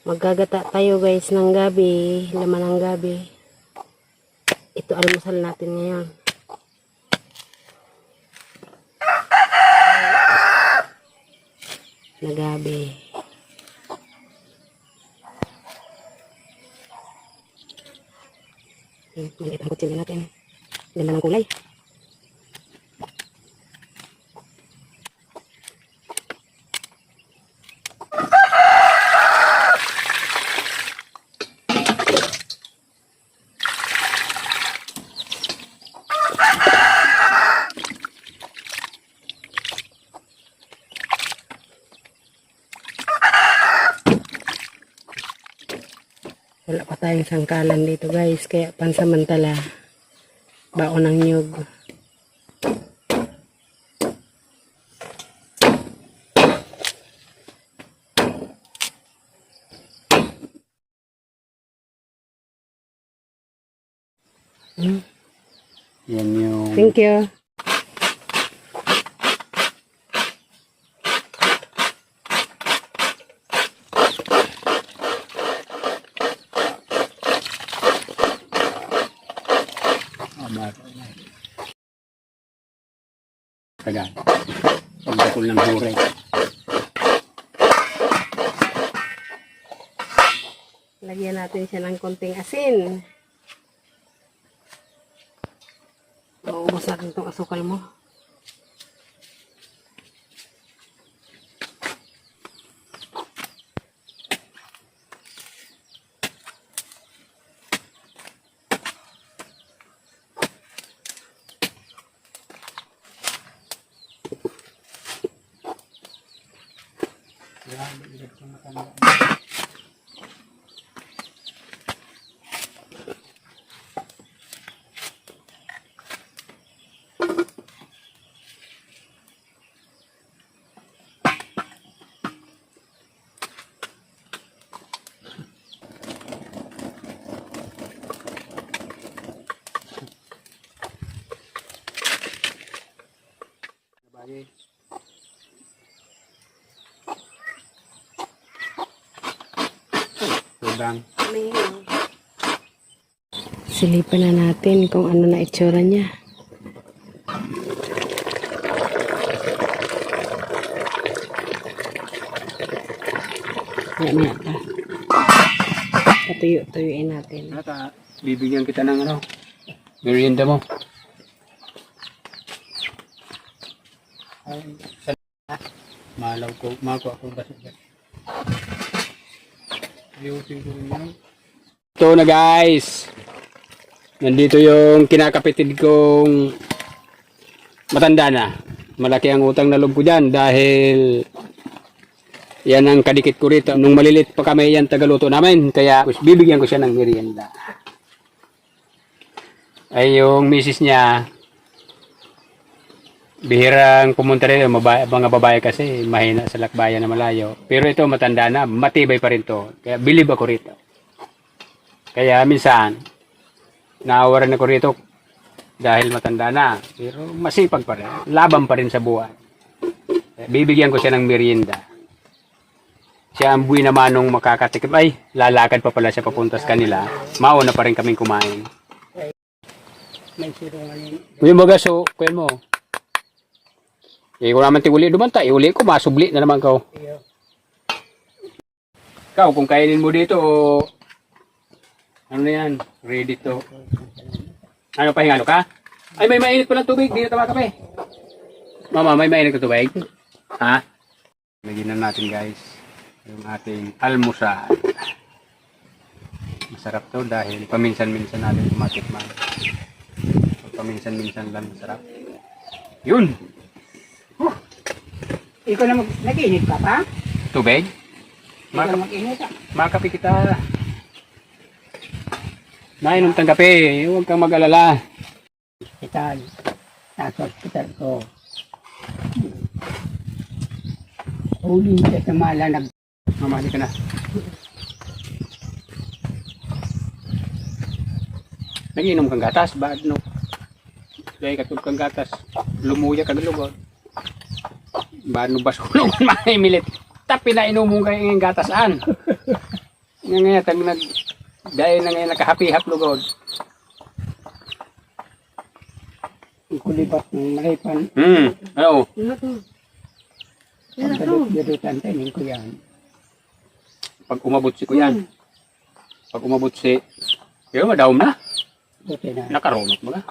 Maggagata tayo guys ng gabi, laman ng gabi. Ito almusal natin ngayon. Na gabi. Maliit ang kutsilyo natin. Ganda ng kulay. Wala pa tayong sangkalan dito guys, kaya pansamantala baon ng nyug. Yan yung... Thank you. Tagal. Pagdakol ng huray. Lagyan natin siya ng konting asin. Maubos natin itong asukal mo. Silipan na natin kung ano na itsura niya. Maya pa. Patuyo-tuyuin natin. Bibigyan kita ng ano, merienda mo. Malaw ko, mako ako kasi. Ayusin ko rin yan. Ito na guys. Nandito yung kinakapitid kong matanda na. Malaki ang utang na loob ko dyan dahil yan ang kadikit ko rito. Nung malilit pa kami yan tagaluto namin. Kaya bibigyan ko siya ng merienda. Ay yung misis niya, bihirang pumunta rin, mga babae kasi mahina sa lakbayan na malayo. Pero ito matanda na, matibay pa rin to. Kaya bilib ako rito. Kaya minsan, naawaran ako rito dahil matanda na. Pero masipag pa rin. Laban pa rin sa buhay. Kaya bibigyan ko siya ng merienda. Siya ang buwi naman nung makakatikim. Ay, lalakad pa pala siya papunta sa kanila. Mauna pa rin kaming kumain. Yung bagaso, kuya mo. Kung naman uli dumanta, iuli ko, masubli na naman ko. Ikaw, kung kainin mo dito, ano na yan, ready to. Ano, pahingalo ka? Ay, may mainit pa ng tubig, di na tama kape. Mama, may mainit na tubig? Ha? Lagyan na natin guys, yung ating almusal. Masarap to dahil paminsan-minsan natin tumatikman. Paminsan-minsan lang masarap. Yun! Ikaw na nag-init ka pa? Tubig? Ikaw na mag-init ka? Makapi kita. Nainom tang kape, huwag kang mag-alala. Hospital. Nasa hospital ko. Huli ka sa malanag. Mamali ka na. Nag-inom kang gatas, ba? No? Dahil katulog kang gatas, lumuya kang lugod. Ba, no ba sulungan mga imilit? Tapi na inumong kayo ng gatasaan. Ngayon, dahil na ngayon nakahapi-hap lugod. Ang kulibat ng malipan. Oo. Yun na to. Yun Ang na to. gadutan tanin ko yan. Pag umabot si Kuyan. Pag umabot si... Kaya madawm na. Buti na. Nakarunot mo na.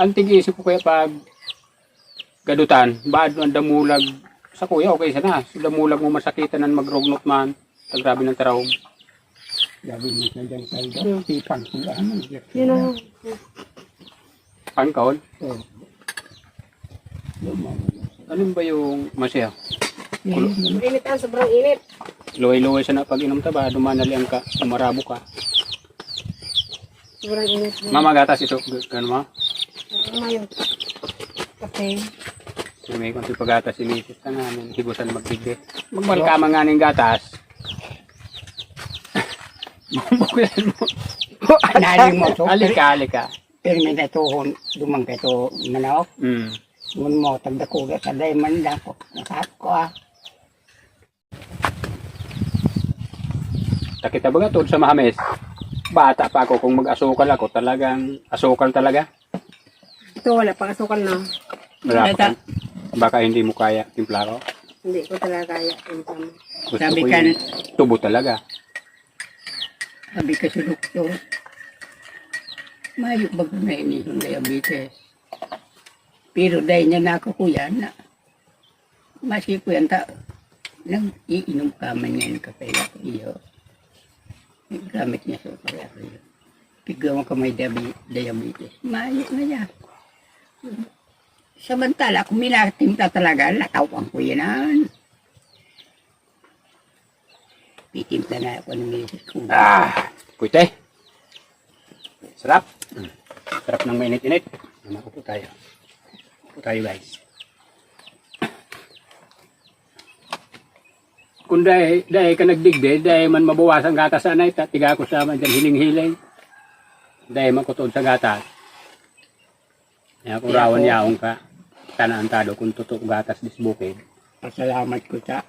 Ang tig-isip ko kaya pag gadutan, baad ang damulag sa kuya, okay sana. Sa damulag mo masakitan ng magrugnot man. Sa grabe ng tarawog. Sabi mo na dyan kayo. Sipang ko lang. Yun na. Pangkaon. Oh. Ano ba yung masaya? Init ang sobrang init. Luway-luway sa na pag inom taba, dumanalian ka, umarabo ka. Sobrang init. Mamagatas ito, gano'n mo? Mayo. Kape. May konti pagatas initis ka namin, higusan magbigay. Magbalkama nga ng gatas. Bukuyan mo. Analing mo to. Alika. Pero may natuhon. Dumang ka ito manok. Ngun mo, tagdakula sa diamond lang ko. Nakap ko ah. Takita ba nga tod sa Mahames? Bata pa ako kung mag-asukal ako, talagang asukal talaga. Ito wala pang asukal na. Wala pa. Baka hindi mo kaya timpla ko. Hindi ko talaga kaya. Gusto Sabi ko ka, yung tubo talaga. sabi ka sa doktor. Mayok ba ko na inihong diabetes? Pero dahil niya na ako kuya na. Masih ko yan ta. Nag-iinom ka man yan kapaya ko iyo. Gamit niya sa kapaya ko iyo. Piglaw ka may diabetes. Mayok na yan. Samantala, kung minatimpla talaga, latawan ko yan. Pitimpla na ako ng misis ko. Puite. Sarap. Sarap ng mainit-init. Makupo tayo. Makupo tayo guys. Kung dahil ka nagdigde, dahil man mabawasan gatas anay, tiga ko sa man dyan hiling-hiling. Dahil makutod sa gatas. Kaya kung rawan yaong ka, tanaan tado kung tutok gatas disbukid. Pasalamat ko sa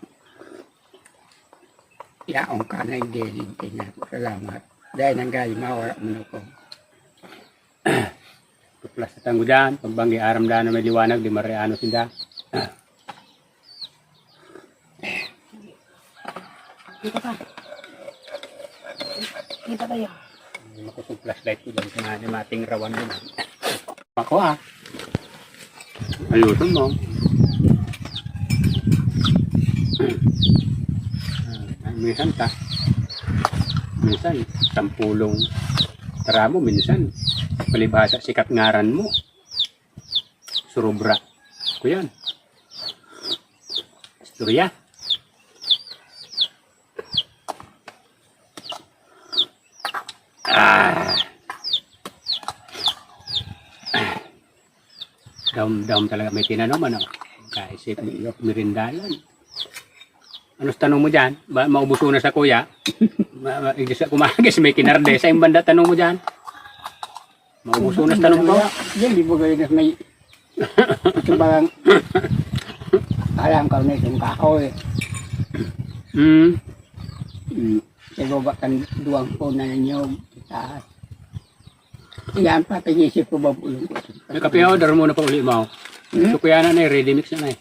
yaong ka na hindi. Salamat. Dahil nang galing mawala mo na ko. Plus sa tanggo dyan, pagbanggi aram daan na may liwanag, di mariano sinda. Dito pa. Dito tayo. Makusog flashlight ko dyan, kaya ni mating rawan din. Ako ayusin mo. Minsan ta. Minsan, sampulong taramo, minsan. Palibhasa, sikat ngaran mo. Surubra. Ko yan. Istorya. Daom talaga may tinanong ano. Kaisip mo, mirindalan. Ano's tanong mo dyan? Ba, maubuso na sa kuya? Kumagis may kinarde. Sa banda tanong mo dyan? Maubuso na sa tanong ko? Yan, di ba kayo na may ito bang alam ka na itong kahoy. Sa baba kan duwang po na ninyo. Taas. Yan, papagisip ko ba bulong ko. May kape ako, daro muna pa uli mo. So kuya na na ready mix na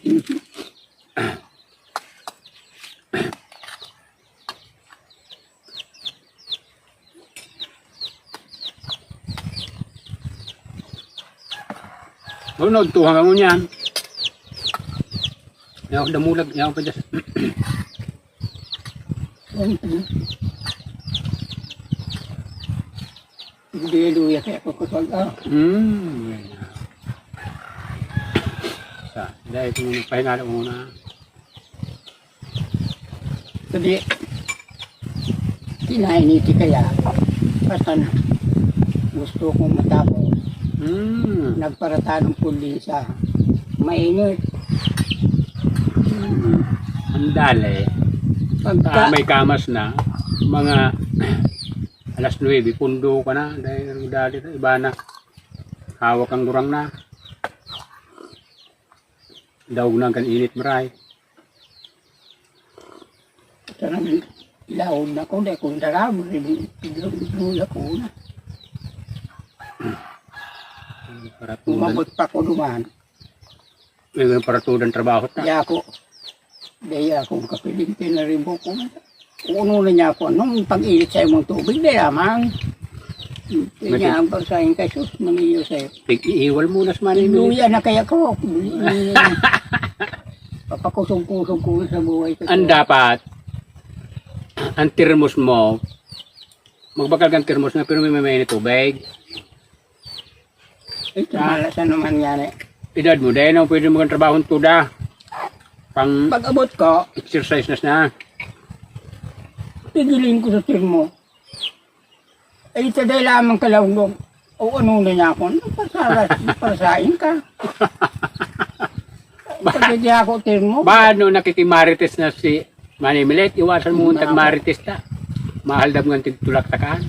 Lunod, tuhang mo niyan. Yaw, damulag, yaw pa dyan. Hindi luya kaya ko kusog. Dahil kung pahinga muna. Jadi, kinainiti kaya. Basta na gusto kong matapos. Nagparata ng pulisa. Mainit. Ang dali. Pagka, May kamas na. Mga alas 9, pundo ka na. Dahil ang dali, iba na. Hawak ang gurang na. Daog na kan init maray. Sa nang ilahon na ko, dahil kung darami, rin ako na. Para tudan. Umabot pa ko duman. May para tudan trabaho ta. Dahil akong kapilintin na rin po ko. Uno na niya ako, nung pag-ilit sa imong tubig, dahil amang. Kaya ang pagsahin kay sus, mangiyo sa'yo. Iiwal muna sa manimili. Luya na kaya ko. Papakusong-kusong ko sa buhay ko. Ang dapat, ang termos mo, magbakal kang termos na pero may mainit tubig. Ito, malasan naman yan eh. Edad mo, dahil na pwede mo kang trabaho tuda. Pang Pag-abot ko, exercise na. tigilin ko sa tirmo. Ay, ito dahil lamang kalawag. O ano na niya ako, parasain ka. Pagkiti ako tirmo. Paano nakikimarites na si Manimilit? Iwasan mo ang tagmarites ta. Mahal dam ng tigtulak takaan.